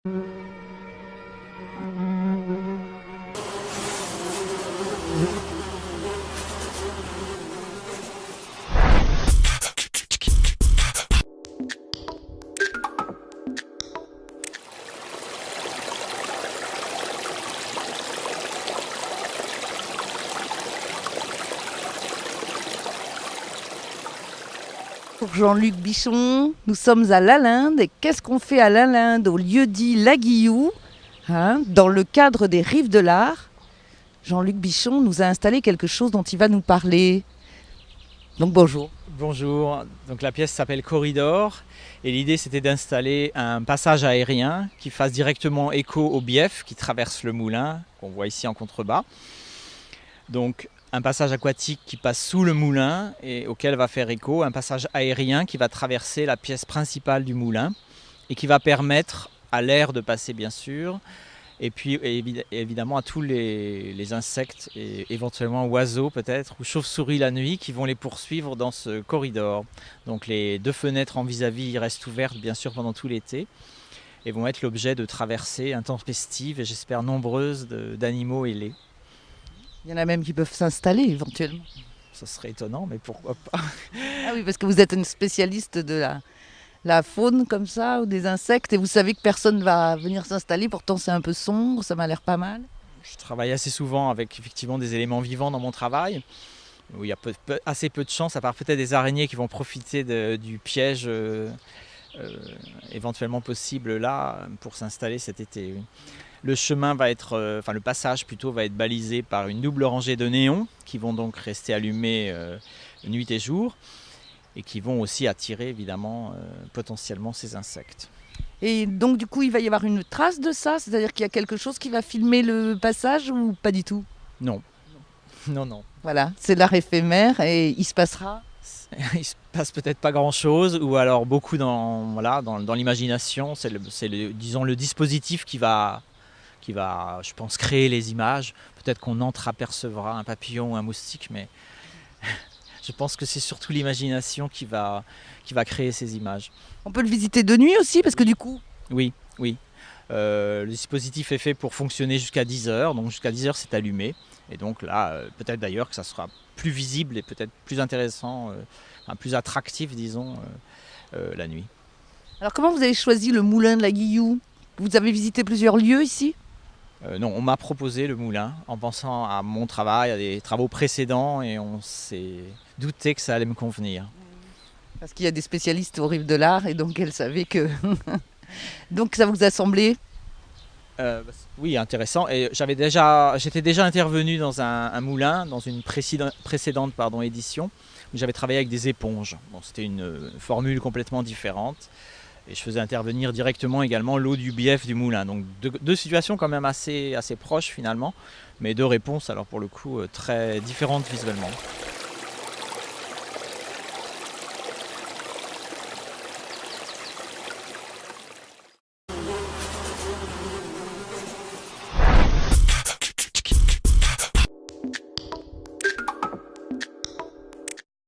Pour Jean-Luc Bichon, nous sommes à Lalinde. Et qu'est-ce qu'on fait à Lalinde, au lieu-dit La Guilloux, dans le cadre des Rives de l'Art? Jean-Luc Bichon nous a installé quelque chose dont il va nous parler. Donc bonjour. Bonjour, donc la pièce s'appelle Corridor et l'idée c'était d'installer un passage aérien qui fasse directement écho au bief qui traverse le moulin qu'on voit ici en contrebas. Donc un passage aquatique qui passe sous le moulin et auquel va faire écho un passage aérien qui va traverser la pièce principale du moulin et qui va permettre à l'air de passer bien sûr et puis évidemment à tous les insectes et éventuellement oiseaux peut-être ou chauves-souris la nuit qui vont les poursuivre dans ce corridor. Donc les deux fenêtres en vis-à-vis restent ouvertes bien sûr pendant tout l'été et vont être l'objet de traversées intempestives et j'espère nombreuses d'animaux ailés. Il y en a même qui peuvent s'installer éventuellement. Ça serait étonnant, mais pourquoi pas? Ah oui, parce que vous êtes une spécialiste de la faune comme ça, ou des insectes, et vous savez que personne ne va venir s'installer, pourtant c'est un peu sombre, ça m'a l'air pas mal. Je travaille assez souvent avec effectivement des éléments vivants dans mon travail, où il y a assez peu de chance, à part peut-être des araignées qui vont profiter du piège éventuellement possible là, pour s'installer cet été. Oui. Le chemin va être, le passage plutôt va être balisé par une double rangée de néons qui vont donc rester allumés nuit et jour et qui vont aussi attirer évidemment potentiellement ces insectes. Et donc du coup il va y avoir une trace de ça, c'est-à-dire qu'il y a quelque chose qui va filmer le passage ou pas du tout? Non, non. Voilà, c'est l'art éphémère et il se passera. Il se passe peut-être pas grand-chose ou alors beaucoup dans l'imagination, c'est le dispositif qui va, je pense, créer les images. Peut-être qu'on entreapercevra un papillon ou un moustique, mais je pense que c'est surtout l'imagination qui va créer ces images. On peut le visiter de nuit aussi, parce que du coup... Oui. Le dispositif est fait pour fonctionner jusqu'à 10h, donc jusqu'à 10h c'est allumé. Et donc là, peut-être d'ailleurs que ça sera plus visible et peut-être plus intéressant, plus attractif, disons, la nuit. Alors comment vous avez choisi le moulin de La Guilloux? Vous avez visité plusieurs lieux ici? Non, on m'a proposé le moulin en pensant à mon travail, à des travaux précédents et on s'est douté que ça allait me convenir. Parce qu'il y a des spécialistes aux Rives de l'Art et donc elle savait que... Donc ça vous a semblé? Oui, intéressant. Et j'étais déjà intervenu dans un moulin, dans une précédente édition, où j'avais travaillé avec des éponges. Bon, c'était une formule complètement différente. Et je faisais intervenir directement également l'eau du bief du moulin. Donc deux situations quand même assez proches finalement, mais deux réponses alors pour le coup très différentes visuellement.